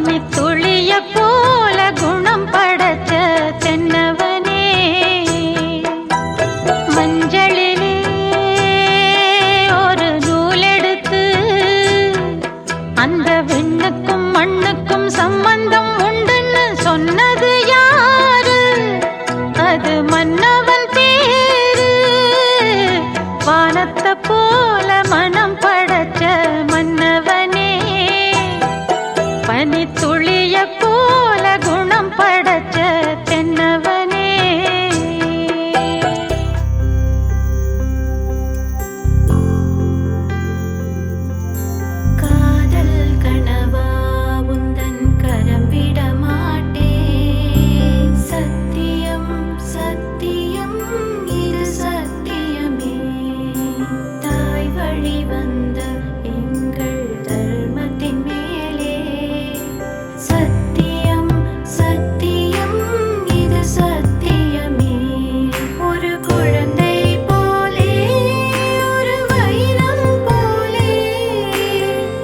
பனித்துளிய போல குணம் படைச்ச தென்னவனே, மஞ்சளிலே ஒரு நூலெடுத்து அந்த விண்ணுக்கும் மண்ணுக்கும் சம்பந்தம் உண்டுன்னு சொன்னது யாரு? அது மன்னவன் பேரு. வானத்தை போல மனம் படைச்ச மன்னவனே, பனித்துளிய போல குணம் படைச்ச தென்னவனே. காதல் கனவா உந்தன் கரம் விட மாட்டேன். சத்தியம் சத்தியம் இது சத்தியமே. தாய் வழி வந்த எங்கள் தர்மத்தின் மேலே சத்தியம் சத்தியம் இது சத்தியமே. ஒரு குழந்தை போலே ஒரு வைரம் போலே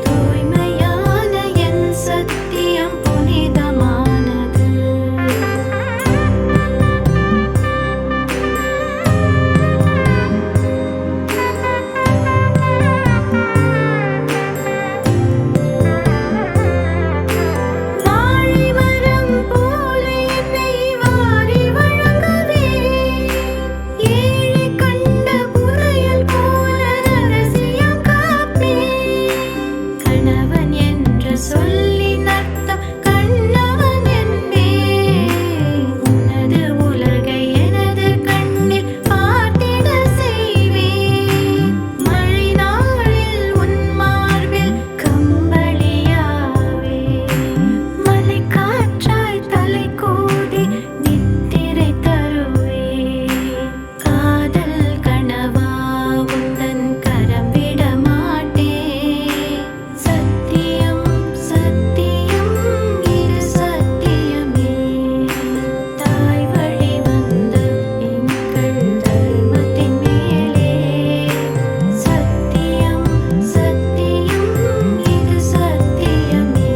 தூய்மையான என் சத்தியம் புனிதமானது. வாழைமரம் போலே என்னை வாரி வழங்கவே, ஏழை கண்ட புதையல் போல ரகசியம் காப்பேன். கணவன் என்ற சொல்லின் அர்த்தம் கண்ணவன் என்பேன். உனது உலகை எனது கண்ணில் பார்த்திட செய்வேன். மழை நாளில் உன் மார்பில் கம்பளியாவே, மலை காற்றாய் தலை கோதி நித்திரை தருவேன். காதல் கனவா உந்தன் கரம் விட மாட்டேன். சத்தியம் சத்தியம் இது சத்தியமே. தாய் வழி வந்த எங்கள் தர்மத்தின் மேலே சத்தியம் சத்தியம் இது சத்தியமே.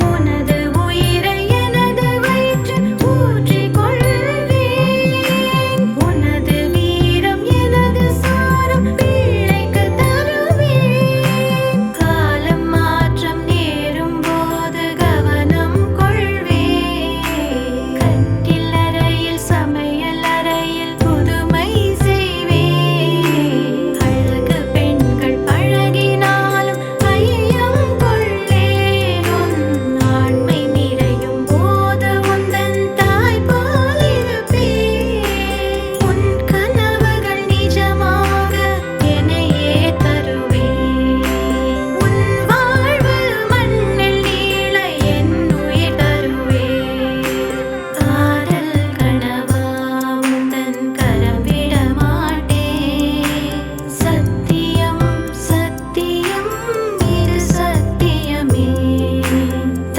உனது உயிரை எனது வயிற்றில் ஊற்றிக் கொள்வேன். உனது வீரம் எனது சாரம் பிள்ளைக்கு தருவேன். காலம் மாற்றம் நேரும் போது கவனம் கொள்வேன். கட்டில் அறையில் சமையல் அறையில் புதுமை செய்வேன். அழகு பெண்கள் பழகினாலும் ஐயம் கொள்ளேன். உன் ஆண்மை நிறையும் போது உந்தன் தாய் போல் இருப்பேன். உன் கனவுகள் நிஜமாக என்னையே தருவேன். உன் வாழ்வு மண்ணில் நீள என் உயிர் தருவேன். காதல் கனவா உந்தன் கரம் விட மாட்டேன். சத்தியம் சத்தியம் இது சத்தியமே.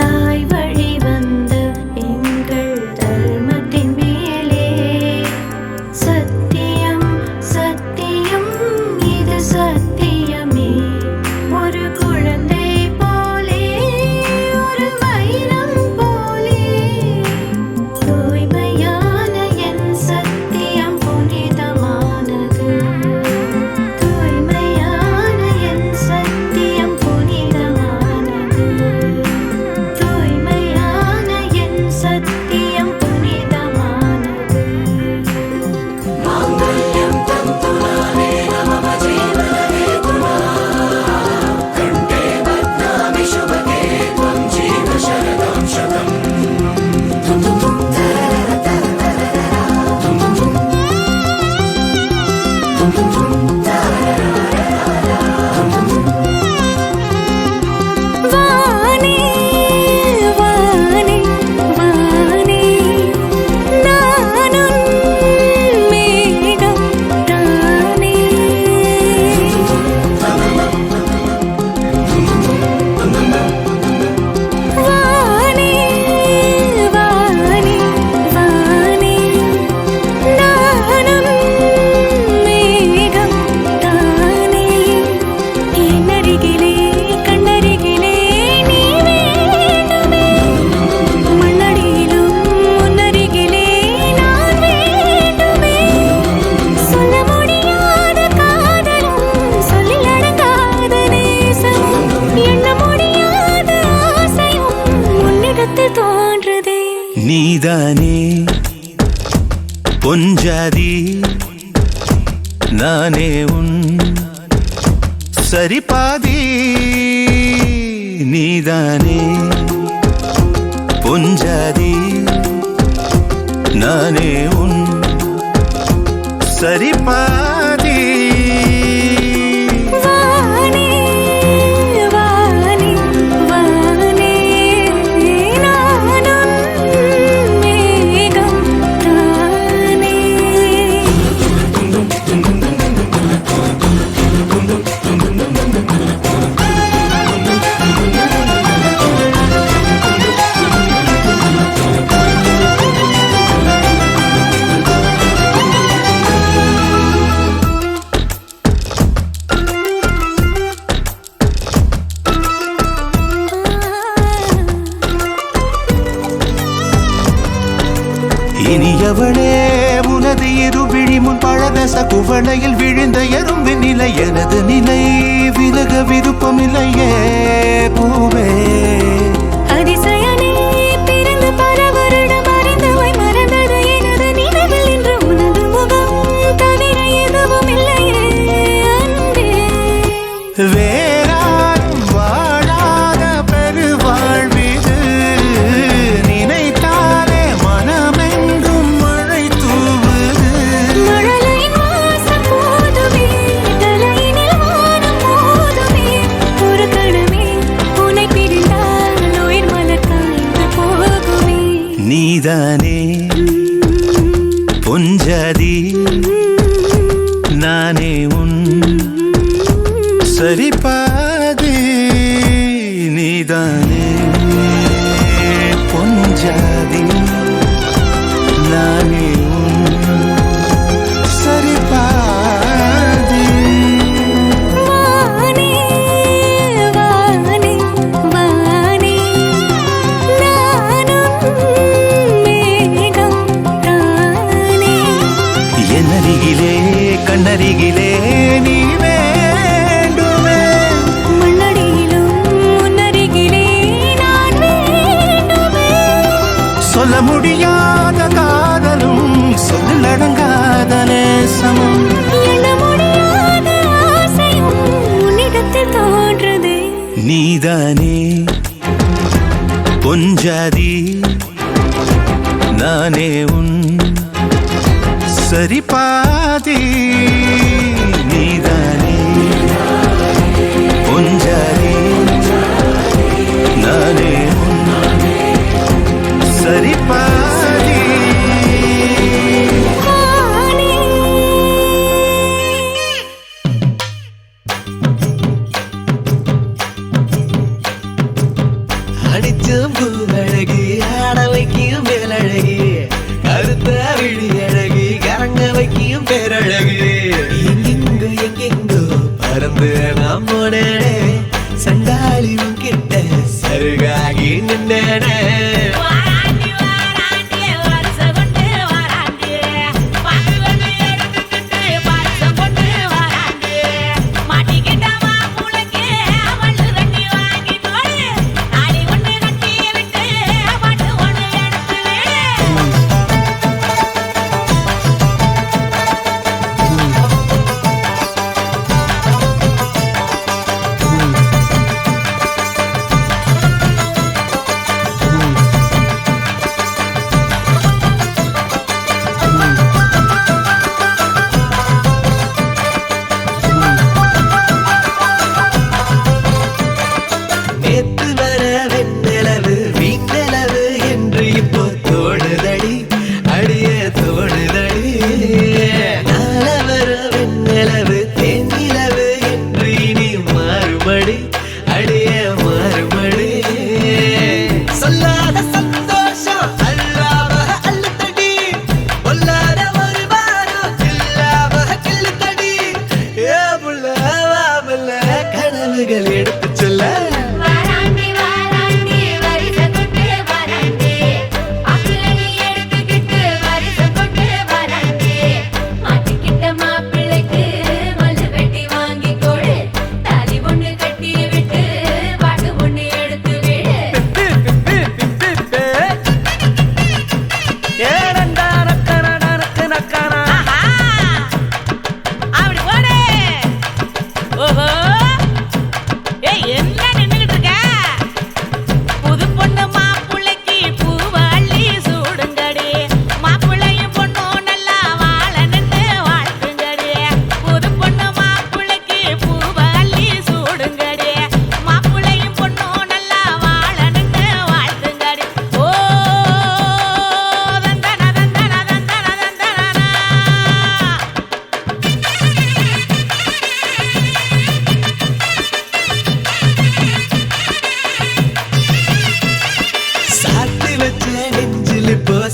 தாய் வழி வந்த எங்கள் தர்மத்தின் மேலே சத்தியம் சத்தியம் இது சத்தியமே. ஒரு குழந்தை போலே ஒரு வைரம் போலே தூய்மையான என் சத்தியம் புனிதமானது. தூய்மையான என் சத்தியம் புனிதமானது. தூய்மையான என் சத்தியம் புனிதமானது. மாங்கல்யம் தந்துநானே நமம ஜீவனே துமா கண்டே பத்னாமி சுபகே த்வம் ஜீவ சரதம் சதம். தும் தும் தும் தரரர தரரர தும் தும் தும் தும் தும் தும் தரரர தும் தும் தும். வானே வானே வானே நானும் மேகம் தானே. வானே வானே பொஞ்சாதி நானே உன் சரிபாதி நீதானே பொஞ்சாதி நானே உன் சரிபாதி இனியவளே உனது இருவிழி முன் பழதச குவளையில் விழுந்த எறும்பின் நிலை எனது நிலை விலக விருப்பமில்லையே பூவே அதிசயனே பிறந்து பல வருடம் அறிந்தவாய் மறந்தது எனது நினைவில் இன்று உனது முகம் தவிர எதுவும் இல்லையே அன்பே வேறாரும் வாழாத பெருவாழ்விது நினைத்தாலே மனமெங்கும் மழை தூவுது மழலையின் வாசம் போதுமே தலையினில் வானம் போதுமே ஒரு கணமே உன்னை பிரிந்தால் உயிர் மலர் காய்ந்து போகுமே நீதானே பொஞ்சாதி நானே உன் சரிபாதி நீதானே பொஞ்சாதி நானே உன் சரிபாதி வானே வானே வானே நானும் மேகம் தானே என்னருகிலே கண்ணருகிலே நீ வேண்டுமே மண்ணடியிலும் முன்னருகிலே நான் வேண்டுமே சொல்ல முடியாத காதலும் சொல்லில் அடங்காத நேசமும் எண்ண முடியாத ஆசையும் உன்னிடத்தில் தோன்றுதே நீதானே பொஞ்சாதி நானே உன் சரிபாதி நீதானே பொஞ்சாதி நானே உன் சரிபாதி வானே அடிச்சும் பூவழகி ஆட வைக்கும் மேலழகி கருத்த விழி அழகி கரங்க வைக்கும் பேரழகி எங்கெங்கோ பறந்து நாம் போனே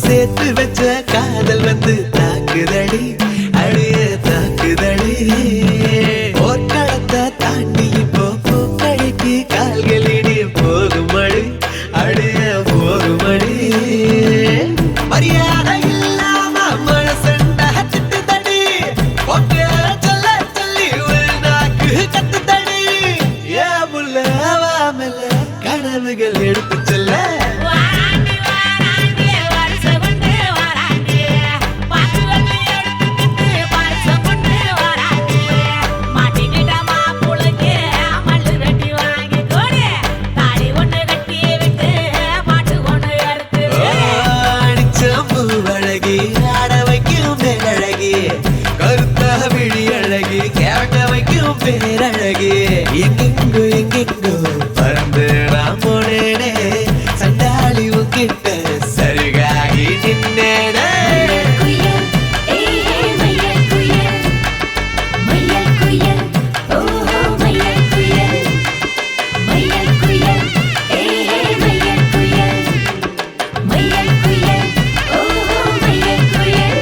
சேர்த்து வச்ச காதல் வந்து தாக்குதடி அடிய தாக்குதடி போர்க்களத்தை தாண்டி இப்போ பூக்கடைக்கு கால்களிடி போகுமடி அடிய போகுமடி மரியாதை இல்லாம மனசண்ட திட்டுதடி ஒக்க சொல்ல சொல்லி ஒரு நாக்கு கத்துதடி ஏ முல்ல வாமல கனவுகள் எடுத்து செல்ல வாராண்டி வாராண்டி வருஷம் கொண்டு வாராண்டி பாத்து வந்து எடுத்துக்கிட்டு வருஷம் கொண்டு வாராண்டி மாட்டிக்கிட்ட மாப்புளுக்கு மல்லு வெட்டி வாங்கி கொடு தாடி ஒண்ணு கட்டி விட்டு மாட்டு கொண்டு எடுத்து அடிச்சம்பு அழகி ஆட வைக்கும் பேரழகி கருத்தா விழி அழகி கேட்ட வைக்கும் பேரழகி எங்கெங்கோ எங்கெங்கோ பறந்து நான் போனேனே சண்டாளி உங்கிட்ட சருகாகி நின்னேனே குயில் ஏ மயில் குயில் மயில் குயில் ஓஹோ மயில் குயில் மயில் குயில் ஏ மயில் குயில் மயில் குயில் ஓஹோ மயில் குயில்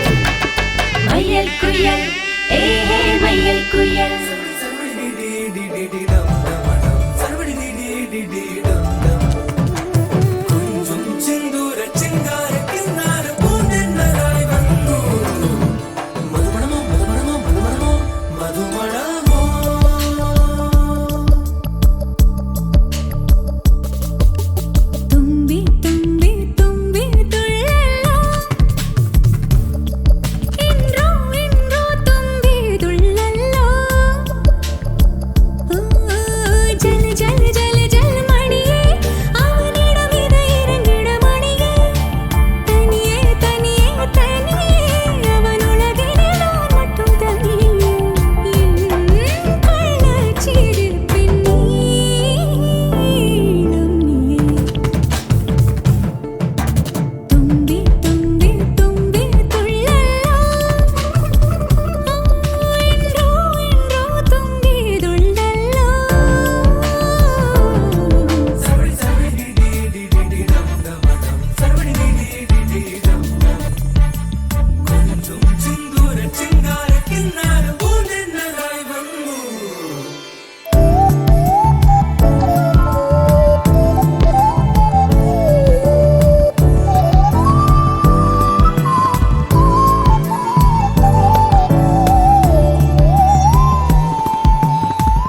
மயில் குயில் ஏ மயில் குயில் തുമ്പി തുമ്പി തുമ്പി തുള്ളല്ലോ ഇൻറോ ഇൻറോ തുമ്പി തുള്ളല്ലോ ജല ജല ജല ജല മണിയേ അവനിടം ഇത് ഇറങ്ങിട മണിയേ തനിയേ തനിയേ തനിയേ അവനുളകിലെ நான் மட்டும் தனியே கள்ளச்சிரிப்பின் நீளம் நீயே തുമ്പി തുമ്പി തുമ്പി തുള്ളല്ലോ ഇൻറോ ഇൻറോ തുമ്പി തുള്ളല്ലോ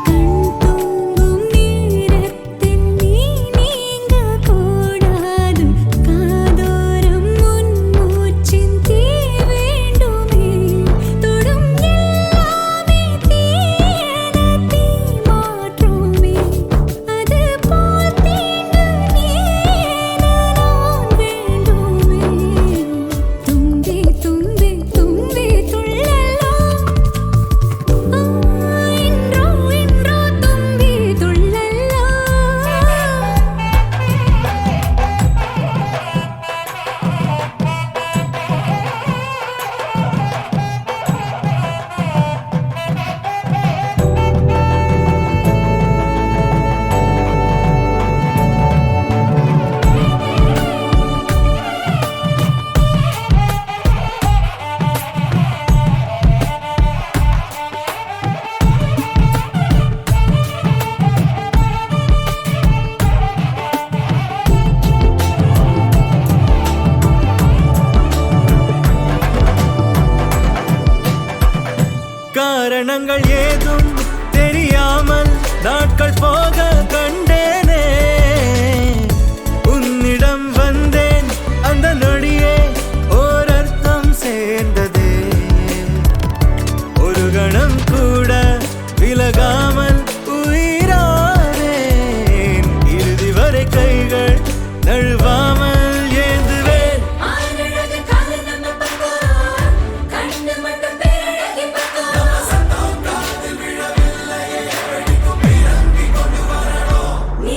கண்தூங்கும் நேரத்தில் நீ நீங்க கூடாது காதோரம் உன் மூச்சின் தீ வேண்டுமே தொடும் எல்லாமே தீயன தீ மாற்றுமே அது போல் தீண்டு நீயென நான் வேண்டுமே தும்பி தும்பி தும்பி துள்ளலோ இன்றோ இன்றோ தும்பி துள்ளல்லோ காரணங்கள் ஏதும் தெரியாமல் நாட்கள் போக கண்டேனே உன்னிடம் வந்தேன் அந்த நொடியே ஓர் அர்த்தம் சேர்ந்ததே ஒரு கணம் கூட விலகாமல் உயிரானேன் இறுதி வரை கைகள் நழுவாமல் ஏந்துவேன் ஆனழகு கால நம்ம பக்கம் கண்ணு மட்டும் பேரழகி பக்கம் நீ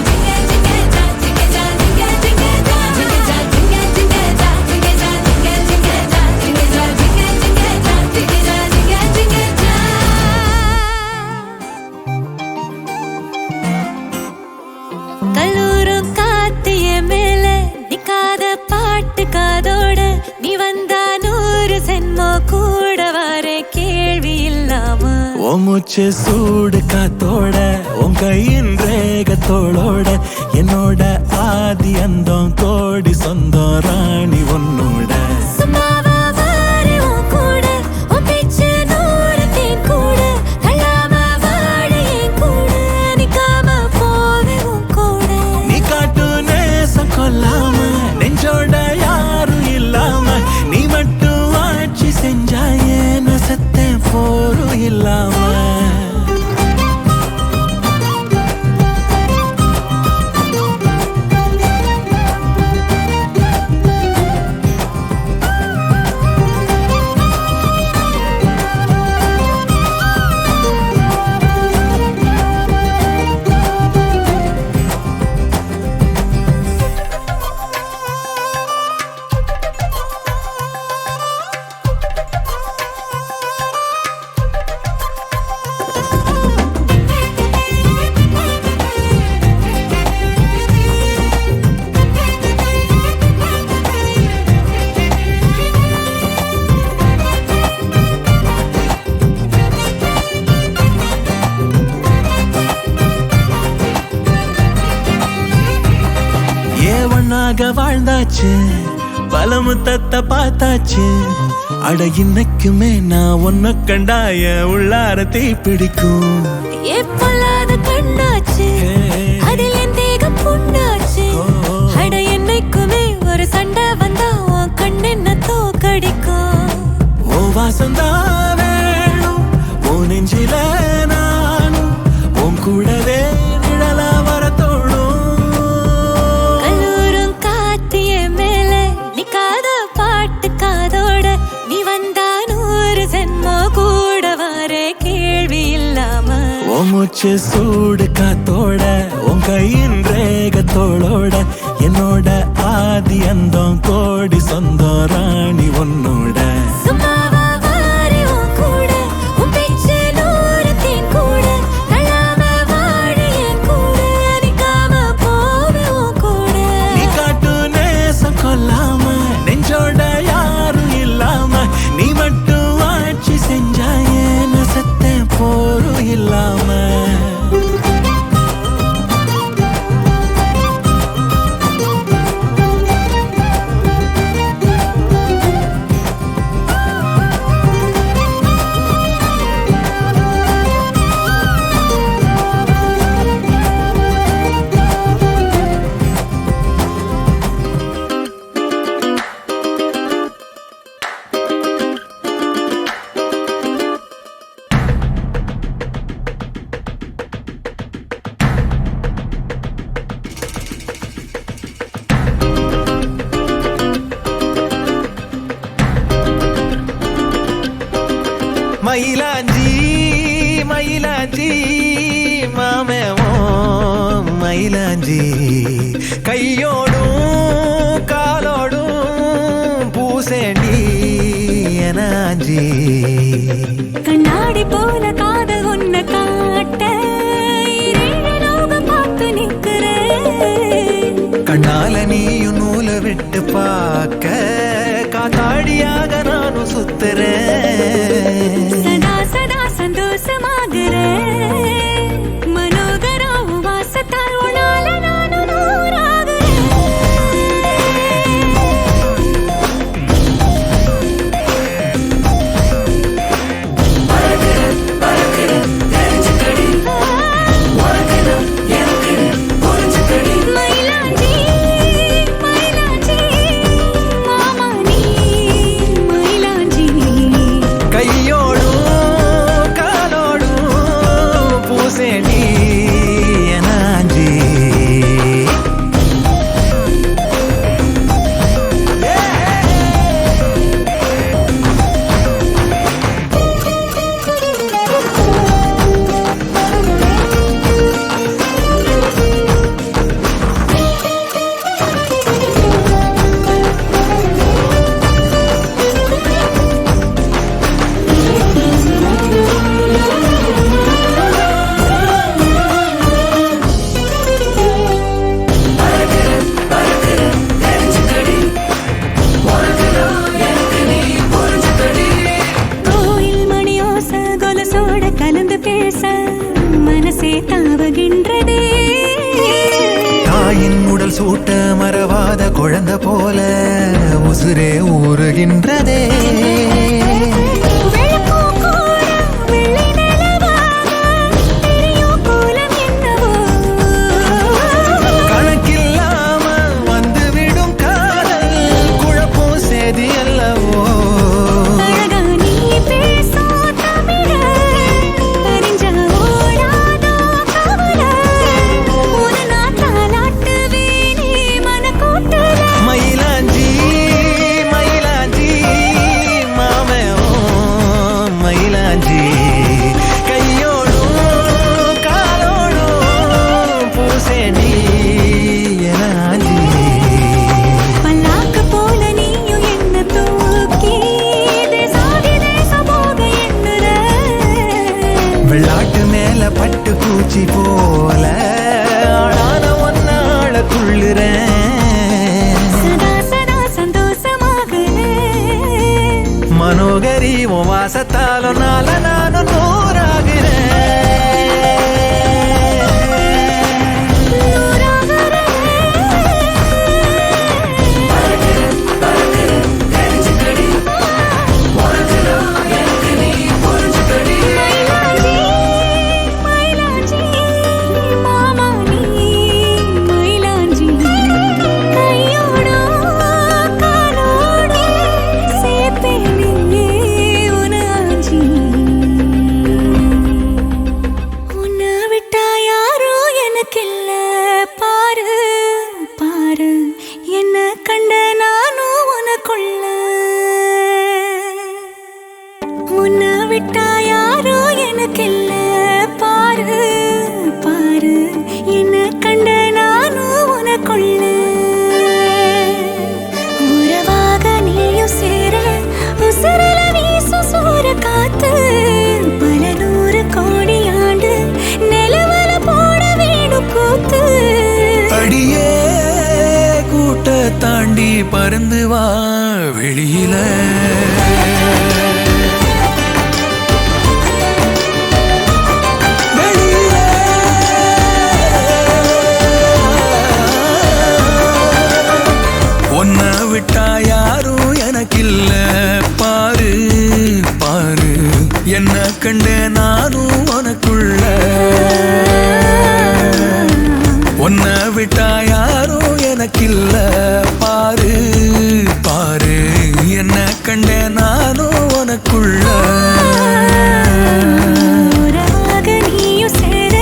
கல்லூரும் காத்திய மேல நிக்காத பாட்டு காதோட நீ வந்தா 100 சென்மோ கூட வர கேள்வி இல்லாம உன் மூச்சு சூடு காத்தோட உன் கையின் ரேகத்தோளோட என்னோட ஆதி அந்தம் கோடி சொந்தம் ராணி உன்னோட சும்மாவா வாரு உன் கூட உன் பேச்சு 100 தேன் கூட கல்லாம வாழ என் கூட நிக்காம போவே உன் கூட நீ காட்டு நேசம் கொல்லாம நெஞ்சோட யாரும் இல்லாம நீ மட்டும் ஆட்சி செஞ்சாயே நசத்தேன் போரும் இல்லாம ஒன்னாக வாழ்ந்தாச்சு பல முத்தத்தை பார்த்தாச்சு அட இன்னைக்குமே நான் ஒன்ன கண்டாய உள்ளார தீ பிடிக்கும் எப்பொல்லாத கண்ணாச்சு அதில் என் தேகம் புண்ணாச்சு அட என்னைக்குமே ஒரு சண்டை வந்தா உன் கண்ணென்ன தோக்கடிக்கும் ஓ வாசந்தான் வேணும் ஓ நெஞ்சில நானும் உன் கூடவே நிழலா வர தோணும் கல்லூரும் காத்திய மேல நிக்காத பாட்டு காதோட நீ வந்தா 100 சென்மோ கூட வர கேள்வி இல்லாம உன் மூச்சு சூடு காத்தோட உன் கையின் ரேகத்தோளோட என்னோட ஆதி அந்தம் கோடி சொந்தம் ராணி உன்னோட சும்மாவா வாரு உன் கூட உன் பேச்சு 100 தேன் கூட கல்லாம இல்லாம மயிலாஞ்சி மயிலாஞ்சி மாமேவோ மயிலாஞ்சி கையோடும் காலோடும் பூசேண்டி எனாஞ்சி கண்ணாடி போல காதல் உன்னை காட்ட இரண்டு லோகம் பார்த்து நிற்கிறேன். கண்ணால நீயும் நூலை விட்டு பார்க்க காத்தாடியாக நானும் சுத்துறேன். சதா சதா சந்தோஷமாகிறேன். மனோகரா உன் வாசத்தால் உன்னால நானும் நூறாகிறேன். மயிலாஞ்சி மயிலாஞ்சி மாமா நீ மயிலாஞ்சி கையோடும் காலோடும் பூசேண்டி எனாஞ்சி கோயில் மணியோச கொலுசோட கலந்து பேச மனசே தாவுகின்றதே. தாயின் உடல் சூட்ட மறவாத குழந்தை போல உசுரே ஊறுகின்றதே. வெள்ளப்பூ கூட வெள்ளை நிலவாக தெரியும் கோலம் என்னவோ. கணக்கில்லாம வந்துவிடும் காதல் குழப்பம் சேதி அல்லவோ. அழகா நீ பேசும் தமிழ அறிஞ்ச ஓடாதோ கவலை. உன்னை நான் தாலாட்டுவேனே மனக்கூட்டுல. மயிலாஞ்சி மயிலாஞ்சி மாமேவோ மயிலாஞ்சி கையோடும் காலோடும் பூசேண்டி எனாஞ்சி பல்லாக்கு போல நீயும் என்ன தூக்கி தேசம் போக எண்ணுற. வெள்ளாட்டு மேல பட்டு பூச்சி போல ஆளான ஒன்னாள துள்ளுறேன். சதா சதா சந்தோஷமாகிறேன். மனோகரி உன் வாசத்தாலும் நால நானும் நூறாகிறேன். மயிலாஞ்சி மயிலாஞ்சி மாமா நீ மயிலாஞ்சி கையோடும் காலோடும் சேப்பேனே உனாஞ்சி. உன்னை விட்டா யாரோ எனக்கில்ல பாரு பாரு என்ன கண்ட நானும் உனக்குள்ள. உன்னை விட்டா யாரோ எனக்கில்ல பாரு பாரு என்ன கண்ட நானும் உனக்குள்ள. உறவாக நீயும் சேர உசுரல வீசும் சூற காத்து பல நூறு கோடி ஆண்டு நிலவல போட வேணும் கூத்து. அடியே கூட்ட தாண்டி பறந்து வா வெளியில விட்டா யாரும் எனக்கில்ல பாரு பாரு என்ன கண்ட நானும் உனக்குள்ள உறவாக நீயும் சேர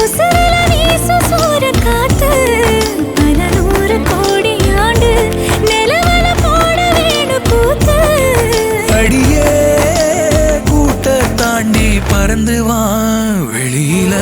உசுரில வீசும் சூறக்காத்து பல 100 கோடி ஆண்டு நிலவல போட வேணும் கூத்து அடியே கூட்ட தாண்டி பறந்து வா வெளியில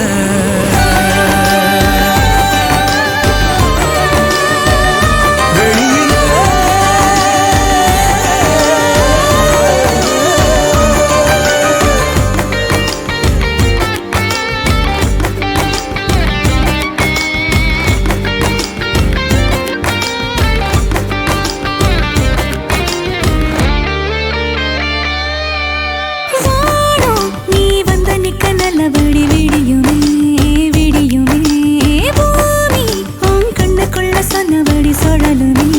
நல்லபடி விடியுமே விடியுமே பூமி உன் கண்ணுக்குள்ள சொன்னபடி சுழலுமே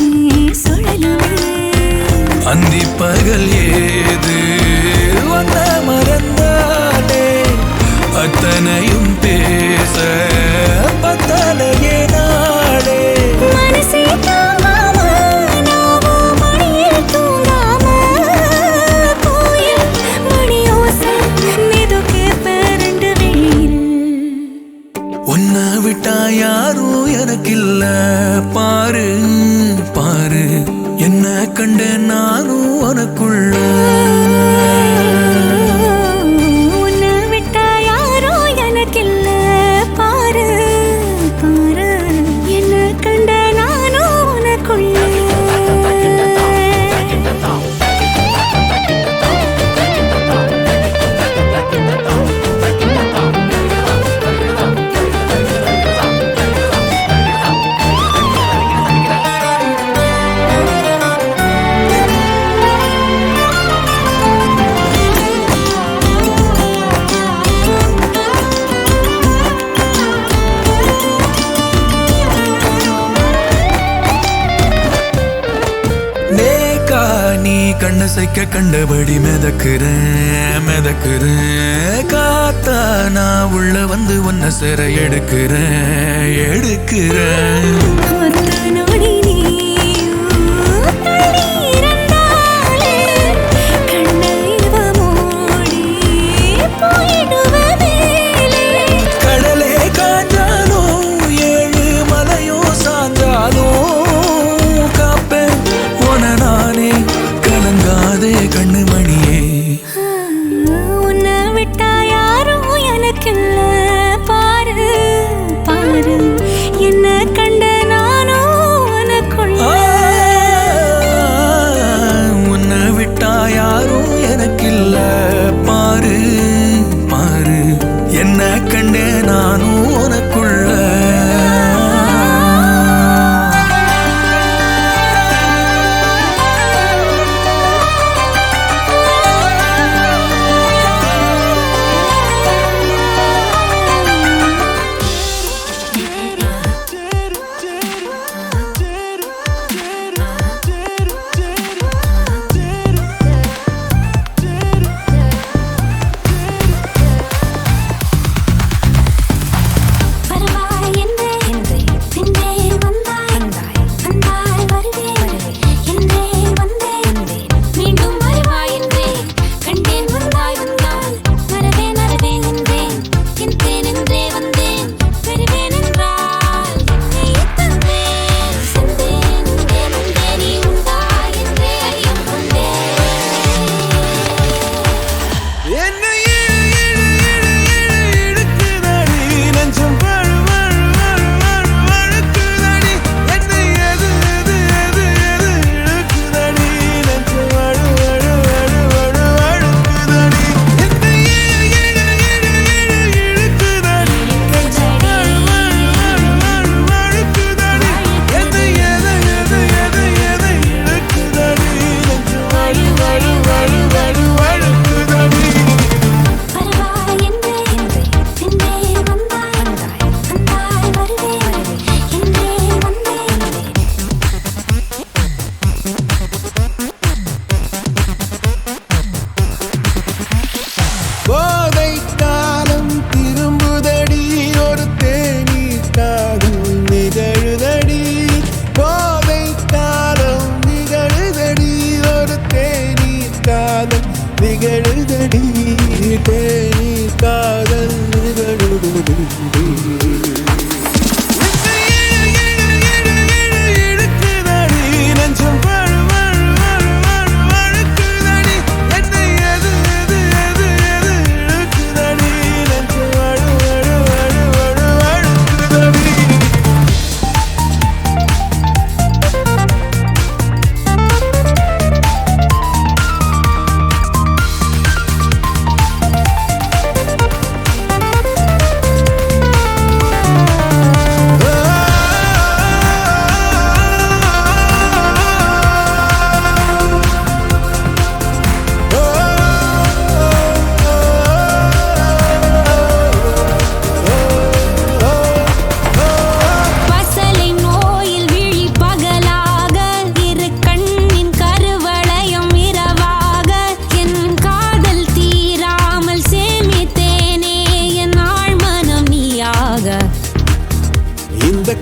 சுழலுமே அந்தி பகல் ஏது வந்த மறந்தானே அத்தனையும் பேச பத்தலையே நாளே மனசே தாங்காம நாவோ மணியில் தூங்காம கோயில் மணியோசை மெதுக்கே பேரண்டு வெளியில் உன்னை விட்டா யாரும் எனக்கில்ல பாரு பாரு என்ன கண்ட நானும் உனக்குள்ள உன்னை விட்டா யாரோ எனக்கில்ல பாரு பாரு என்ன கண்ட நானோ உனக்குள்ள நேக்கா நீ கண்ண சைக்க கண்டபடி மிதக்குறேன் மிதக்குறேன் காத்தா நான் உள்ள வந்து உன்னை சிற எடுக்கிறேன் எடுக்கிறேன் ஒத்த நொடி நீயும் தள்ளி இருந்தாலே கண்ணை இவ மூடி போயிடுவ மேலே கடலே காஞ்சாலும் 7 மலையும் சாஞ்சாலும் காப்பேன் உன நானே கலங்காதே கண்ணு மணியே உன்னை விட்டா யாரும் எனக்கில்ல பாரு பாரு என்ன கண்ட நானோ உனக்குள்ள உன்னை விட்டா யாரும் எனக்கில்ல பாரு பாரு என்ன கண்டே நானும் உனக்குள்ள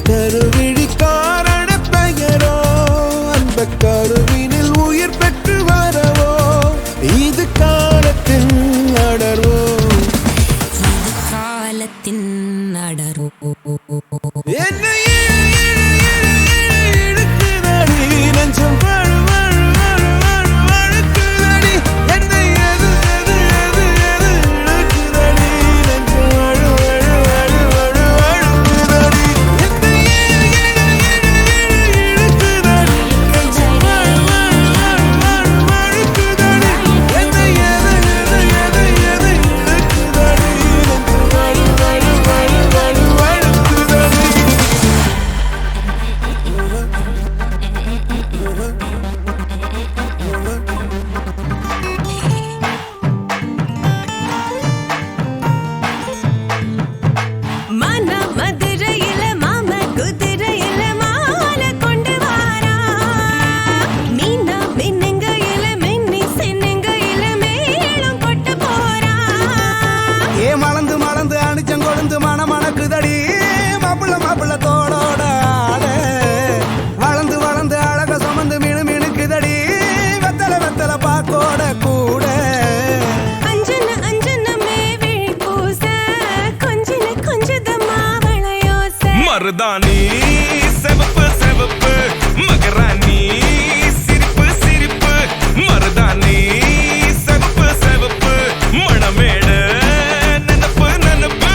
கருவிழி காரண பெயரோ அந்த கருவினில் உயிர் பெற்று வரவோ இது காலத்தின் அடர்வோ காலத்தின் அடரோ என்ன இழுக்குதடி நெஞ்சம் வழுக்குதடி என்ன எது எது எது எது இழுக்குதடி நெஞ்சம் வழுக்குதடி என்ன இழுக்குதடி நெஞ்சம் வழுக்குதடி என்ன எது எது எது எது இழுக்குதடி நெஞ்சம் வழுக்குதடி மன மதுரையில மாம குதிரையில மாலை கொண்டு வாரா மீனா மின்னுங்கையில மின்னி சின்னுங்கையில மேளம் கொட்டு போறா ஏ மலந்து மலந்து அணிச்சம் கொழுந்து மணக்குதடி மாப்பிள்ள மாப்பிள்ள தோடோட ஆட வளர்ந்து வளர்ந்து அழக சுமந்து மினுக்குதடி வெத்தல வெத்தல பாக்கோட கூட அஞ்சன அஞ்சனமே விழி பூச கொஞ்சின கொஞ்சதமா வளையோச மருதாணி செவப்பு செவப்பு மகராணி சிரிப்பு சிரிப்பு மருதாணி செவப்பு செவப்பு மணமேட நினப்பு நினப்பு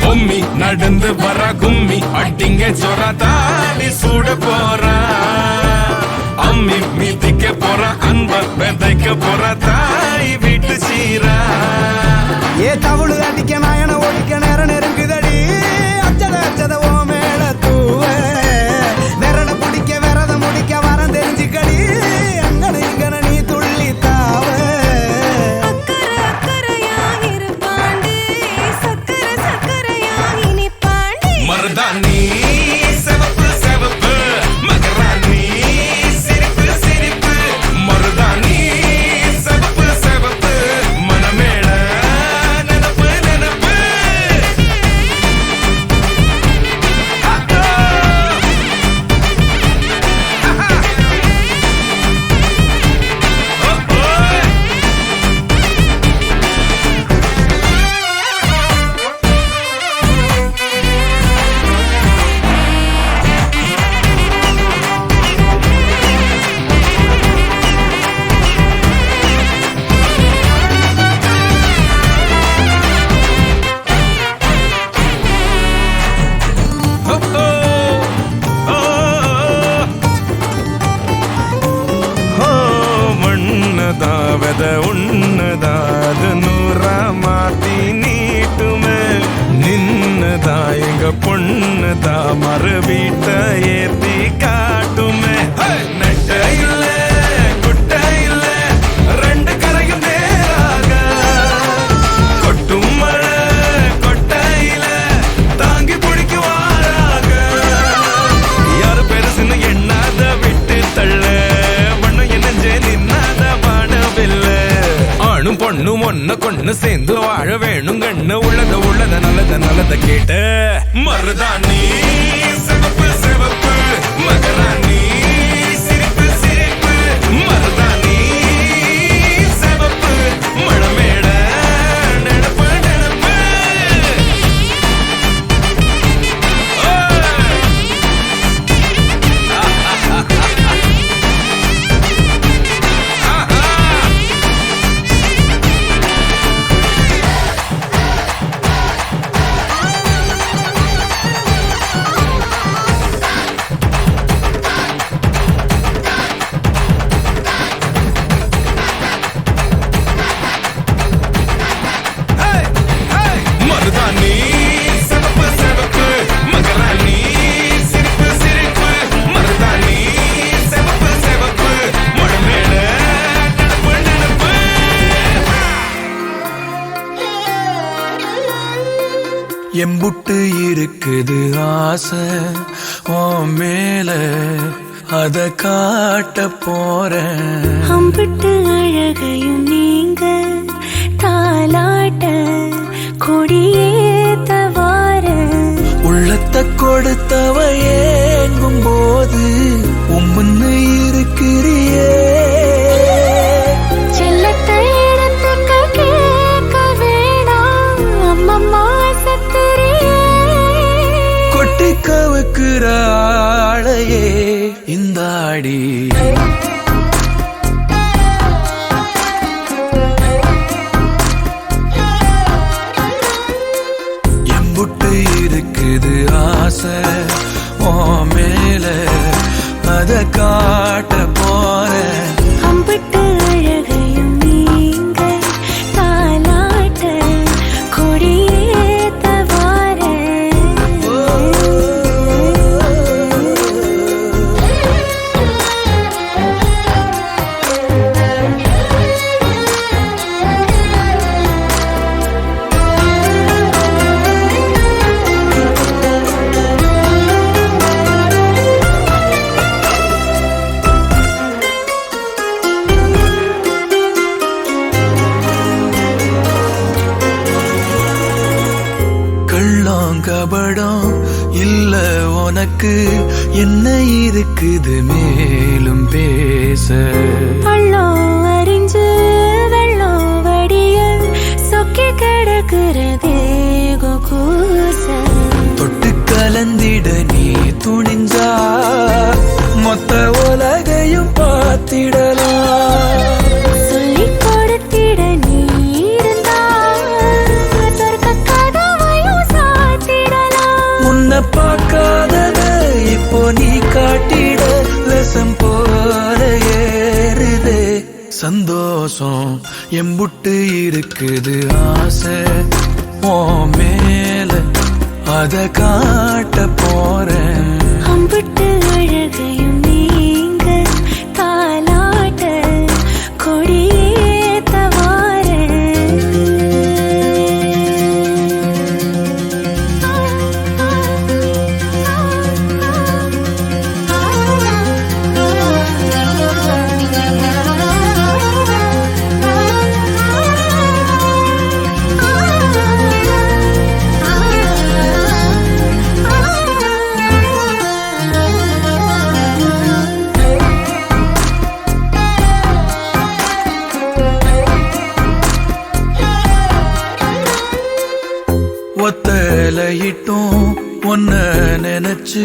பொம்மி நடந்து வர கும்மி அட்டிங்க சொர தாலி சூட போறா அம்மி மீதிக்க போற அன்ப விதைக்க போற தாய் வீட்டு சீரா ஏ தவுளு அடிக்க நாயன ஒழிக்க நேரம் நெருங்குதடி அச்சத அச்சத ஓ மேல தூவ விரட பிடிக்க விரத முடிக்க வரம் தெரிஞ்சுக்கடி அங்கன இங்கன நீ துள்ளி தாவ அக்கறை அக்கறையா இருப்பாண்டி சக்கர சக்கரையா இனிப்பாண்டி மருதாணி செவப்பு செவப்பு மகராணி சிரிப்பு சிரிப்பு மருதாணி செவப்பு செவப்பு மணமேள நினப்பு நினப்பு மண்ணதாவத உன்னதாது நூறா மாத்தி நீட்டுமே நின்னதா எங்க பொண்ணுதா மறு வீட்ட ஏத்தி காட்டுமே நெட்ட இல்ல குட்ட இல்ல ரெண்டு கரையும் நேராக கொட்டும் மழை கொட்டையில தாங்கி பிடிக்குவாராக யாரு பெருசுன்னு எண்ணாத விட்டு தள்ள மண்ணு என்னஞ்சே நின்னாத வானவில்ல ஆணும் பொண்ணும் ஒன்ன கொண்டு சேர்ந்து வாழ வேணும் கண்ணு உள்ளத உள்ளத நல்லத நல்லத கேட்டு மருதாணி சிவப்பு சிவப்பு மகராணி சிரிப்பு சிரிப்பு மருதாணி சிவப்பு மழமேட நினப்பு நினப்பு எம்புட்டு இருக்குது ஆசை உன் மேல அத காட்ட போறேன். அம்பிட்டு அழகையும் நீங்க தாலாட்ட கொடியேத்தவார உள்ளத்தை கொடுத்தவ ஏங்கும் போது உம்முன்னு இருக்கிறியே. செல்லத்தை இடத்துக்கு கேட்க வேணாம் அம்மம்மா சத்துரியே. கொட்டி கவுக்குற ஆளையே இந்த ஆடி எம்புட்டு இருக்குது ஆசை உன் மேல அத காட்ட போறேன். அம்பிட்டு அழகையும் நீங்க தாலாட்ட கொடியேத்தவார கள்ளம் கபடம் இல்ல உனக்கு என்ன இருக்குது மேலும் பேச. பள்ளம் அறிஞ்சு வெள்ளம் வடிய சொக்கி கிடக்கிறதே கூச. தொட்டு கலந்திட நீ துணிஞ்சா மொத்த உலகையும் பார்த்திடலாம். சொல்லிக் கொடுத்திட நீ இருந்தா சொர்க்க கதவையும் சாத்திடலாம். உன்னை பார்க்காதத இப்போ நீ காட்டிட ரசம் போல ஏறுதே சந்தோஷம் எம்புட்டு இருக்குது ஆசை உன் மேல அத காட்ட போறேன். அம்பிட்டு அழகையும் நீங்க தாலாட்ட கொடியேத்தவார ஒத்தலையிட்டும் ஒன்ன நினைச்சு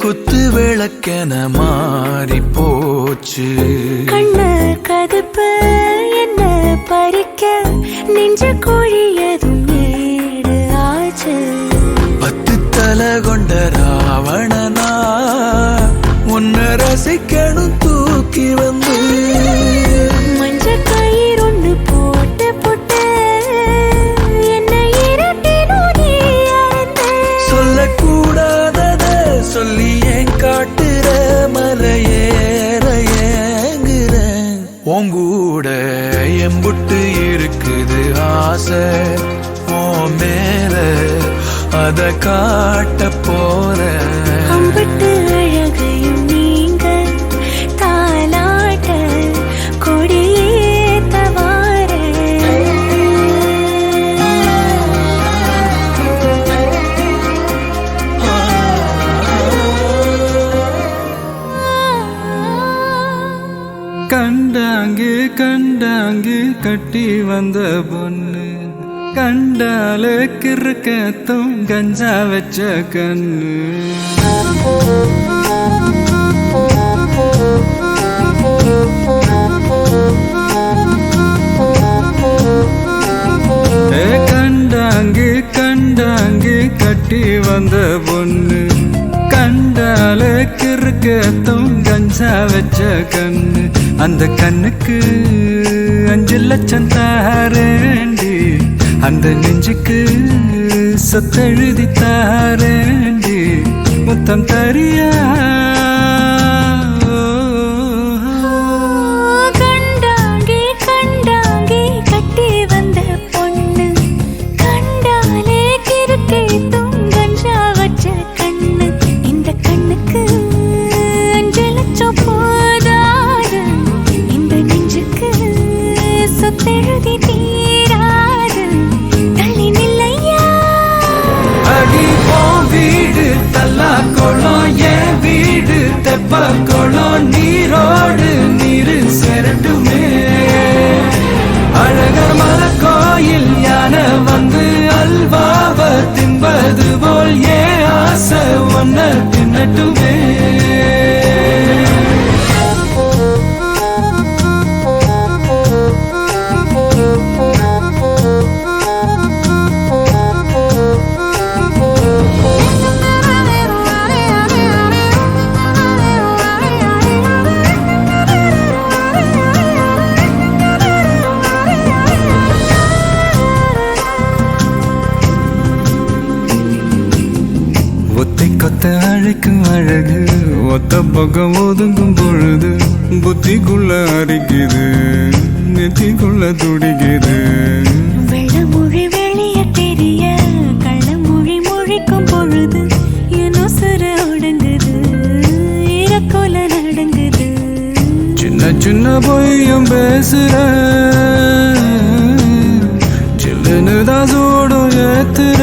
குத்து விளக்கென மாறி போச்சு. கண்ண கதுப்பு என்ன பறிக்க நெஞ்ச கோழியதும் ஏடு ஆச்சு. 10 தலை கொண்ட ராவணனா உன்னை ரசிக்கணும் தூக்கி வந்து. மஞ்ச கயிறு ஒண்ணு போட்டு போட்டு என்னை இரட்டினும் நீ அறந்த. சொல்லக்கூடாதத சொல்லி ஏன் காட்டுற மலையேற ஏங்குறேன். உங்கூட எம்புட்டு இருக்குது ஆசை உன் மேல அத காட்ட போறேன். அம்பிட்டு அழகையும் நீங்க தாலாட்ட கொடியேத்தவார கண்டாங்கு கண்டாங்கு கட்டி வந்த பொண்ணு கண்டால கிறுக்கத்தும் கஞ்சா வச்ச கண்ணு. கண்டாங்கு கண்டாங்கு கட்டி வந்த பொண்ணு கண்டால கிறுக்கத்தும் கஞ்சா வச்ச கண்ணு. அந்த கண்ணுக்கு 5 லட்சம் தாரேண்டி அந்த நெஞ்சுக்கு சொத்தெழுதி தாரேண்டி முத்தம் தரியா. கண்டாங்கே கண்டாங்கே கட்டி வந்த பொண்ணு கண்டாலே கிறுக்கே தல்லா குளம் என் வீடு தெப்ப குளம் நீரோடு நீரு செரட்டுமே அழகர் மல கோயில் யானை வந்து அல்வாவ தின்பது போல் ஏன் ஆசை ஒன்ன தின்னட்டுமே ஒத்தை கொத்த அழைக்கும் அழகு ஒத்த பக்கம் ஒதுங்கும் பொழுது புத்திக்குள்ள அரிக்குது நெத்திக்குள்ள துடிக்குது வெள்ளமொழி வெளிய தெரிய கள்ளமொழி மொழிக்கும் பொழுது ஏனோ சிற ஒடுங்குது இறக்கோல நடங்குது சின்ன சின்ன பொய்யும் பேசுற சில்லுன்னு தான் சூடும் ஏத்துற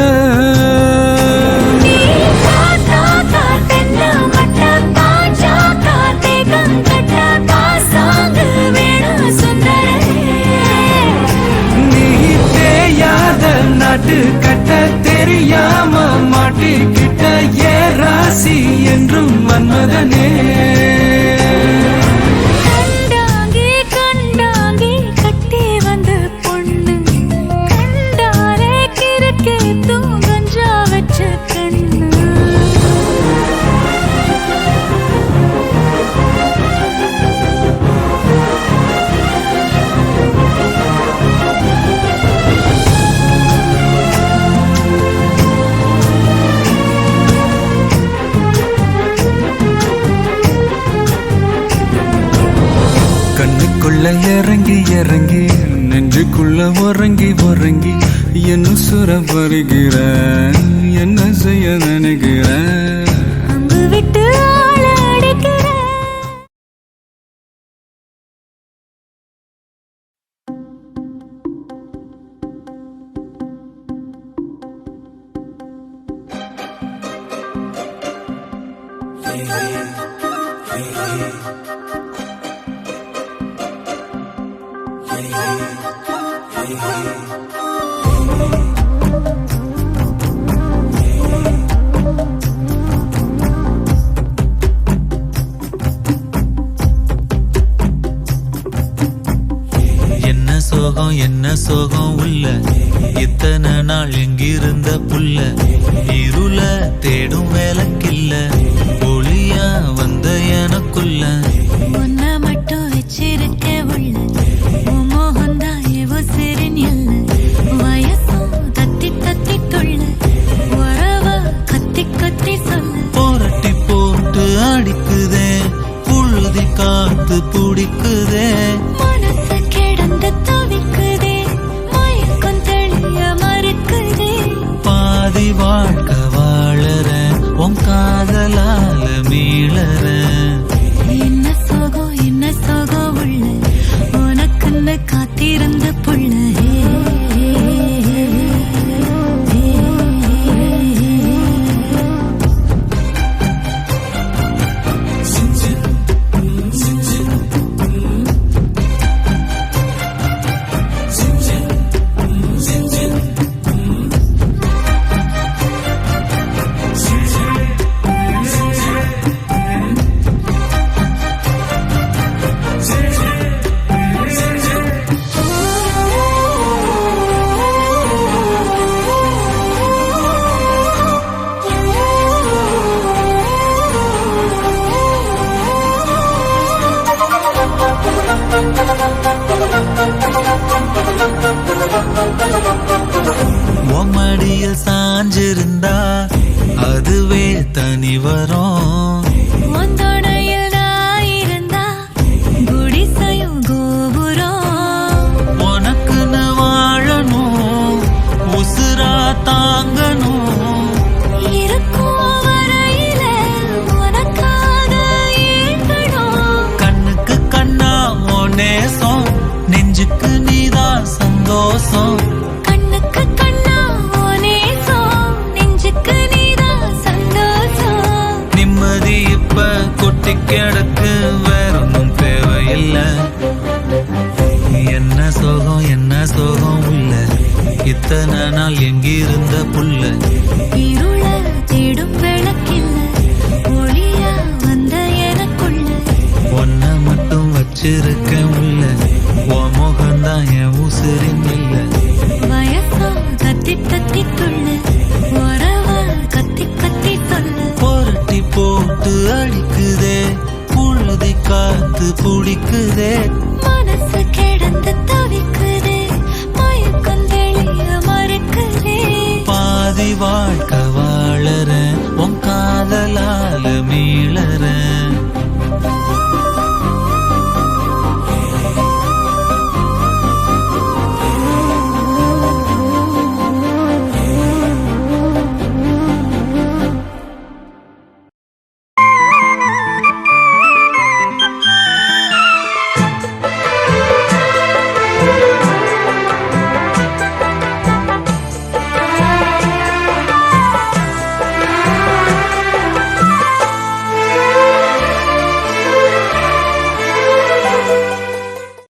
நாட்டு கட்ட தெரியாம மாட்டிக்கிட்ட ஏ ராசி என்றும் மன்மதனே கண்டாங்கி கண்டாங்கி கட்டி வந்த பொண்ணு கண்டாலே கிறுக்கே தூங்கஞ்சா வச்ச கண்ணு கண்ணுக்குள்ள இறங்கி இறங்கி நெஞ்சுக்குள்ள உறங்கி உறங்கி என்ன சுர வருகிற என்ன செய்ய நினைக்கிற அம்பு விட்டு ஆள அடிக்கிற என்ன சோகம் உள்ள இத்தனை நாள் எங்கிருந்த புள்ள இருள தேடும் வேலைக்கில்ல ஒளியா வந்த எனக்குள்ள ஒன்ன மட்டும் வச்சிருக்க உள்ள மோகந்தா எவோ சிறின் இல்ல வயசும் தத்தி தத்தி தொள்ள உறவ கத்தி கத்தி சொல்ல போரட்டி போட்டு அடிக்குதே புழுதி காத்து பிடிக்குதே மனசு கிடந்து தவிக்குதே மயக்கம் தெளிய மறுக்குதே பாதி வாழ்க்கை வாழற உன் காதலால மீளற என்ன சோகம் உள்ள உனக்குன்னு காத்திருந்த புள்ள மடியில் சாஞ்சிருந்தா அதுவே தனி வரும் ஒந்தோடையில் நான் இருந்தா குடிசையும் கோபுரம் உனக்குன்னு வாழணும் உசுரா தாங்கணும் இருக்கும் வரையில உனக்காக ஏங்கணும் கண்ணுக்கு கண்ணா உன் நேசம் நெஞ்சுக்கு நீதான் சந்தோஷம் கண்ணுக்கு கண்ணா ஓ நேசம் நெஞ்சுக்கு நீதான் சந்தோஷம் இத்தனை நாள் எங்கிருந்த புள்ள இருள தேடும் விளக்கில்ல ஒளியா வந்த எனக்குள்ள ஒன்ன மட்டும் வச்சிருக்க உள்ள உன் முகம்தான் என் உசிரின் இல்ல வயசோ கத்தி கத்தி துள்ள உறவா கத்தி கத்தி சொல்ல புரட்டி போட்டு அடிக்குதே புழுதி காத்து பிடிக்குதே மனசு கிடந்து தவிக்குதே மயக்கம் வெளிய மறக்குதே பாதி வாழ்க்கை வாழற உன் காதலால மீளற